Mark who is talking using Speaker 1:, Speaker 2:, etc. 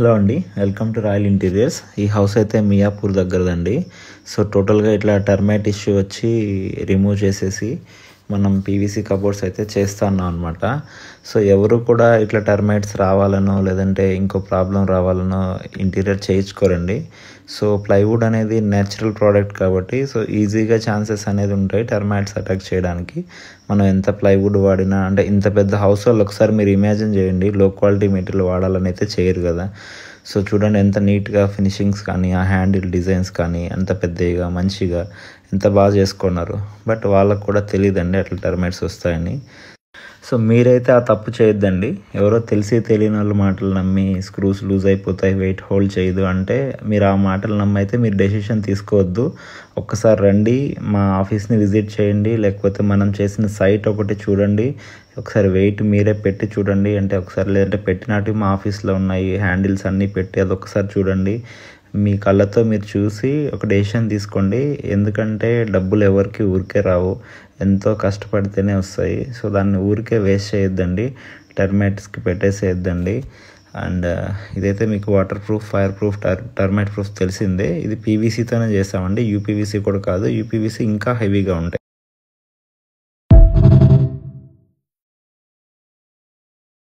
Speaker 1: Hello అండి, welcome to royal interiors. ఈ house అయితే మియాపూర్ దగ్గరదండి. సో టోటల్గా ఇట్లా టర్మైట్ ఇష్యూ వచ్చి రిమూవ్ చేసేసి మనం పీవీసీ కబోర్డ్స్ అయితే చేస్తున్నాం అనమాట. సో ఎవరు కూడా ఇట్లా టర్మైట్స్ రావాలనో లేదంటే ఇంకో ప్రాబ్లం రావాలనో ఇంటీరియర్ చేయించుకోరండి. సో ప్లైవుడ్ అనేది నేచురల్ ప్రోడక్ట్ కాబట్టి సో ఈజీగా ఛాన్సెస్ అనేది ఉంటాయి టర్మైట్స్ అటాక్ చేయడానికి. మనం ఎంత ప్లైవుడ్ వాడినా, అంటే ఇంత పెద్ద హౌస్ వాళ్ళు ఒకసారి మీరు ఇమాజిన్ చేయండి, లో క్వాలిటీ మెటీరియల్ వాడాలని అయితే చేయరు కదా. సో చూడండి ఎంత నీట్గా ఫినిషింగ్స్ కానీ, ఆ హ్యాండిల్ డిజైన్స్ కానీ ఎంత పెద్దగా మంచిగా ఎంత బాగా చేసుకున్నారు. బట్ వాళ్ళకు కూడా తెలియదండి అట్లా టర్మైట్స్ వస్తాయని. సో మీరైతే ఆ తప్పు చేయొద్దండి. ఎవరో తెలిసి తెలియని వాళ్ళ మాటలు నమ్మి స్క్రూస్ లూజ్ అయిపోతాయి, వెయిట్ హోల్డ్ చేయదు అంటే మీరు ఆ మాటలు నమ్మైతే మీరు డెసిషన్ తీసుకోవద్దు. ఒక్కసారి రండి, మా ఆఫీస్ని విజిట్ చేయండి, లేకపోతే మనం చేసిన సైట్ ఒకటి చూడండి. ఒకసారి వెయిట్ మీరే పెట్టి చూడండి, అంటే ఒకసారి లేదంటే పెట్టినట్టు మా ఆఫీస్లో ఉన్నాయి హ్యాండిల్స్ అన్నీ పెట్టి అదొకసారి చూడండి. మీ కళ్ళతో మీరు చూసి ఒక డెసిషన్ తీసుకోండి. ఎందుకంటే డబ్బులు ఎవరికి ఊరికే రావు, ఎంతో కష్టపడితేనే వస్తాయి. సో దాన్ని ఊరికే వేస్ట్ చేయొద్దండి, టర్మైట్స్కి పెట్టేసేయద్దండి. అండ్ ఇదైతే మీకు water proof, fire proof, termite proof తెలిసిందే. ఇది పీవీసీతోనే చేస్తామండి, యూపీవీసీ కూడా కాదు. యూపీవీసీ ఇంకా హెవీగా ఉంటాయి.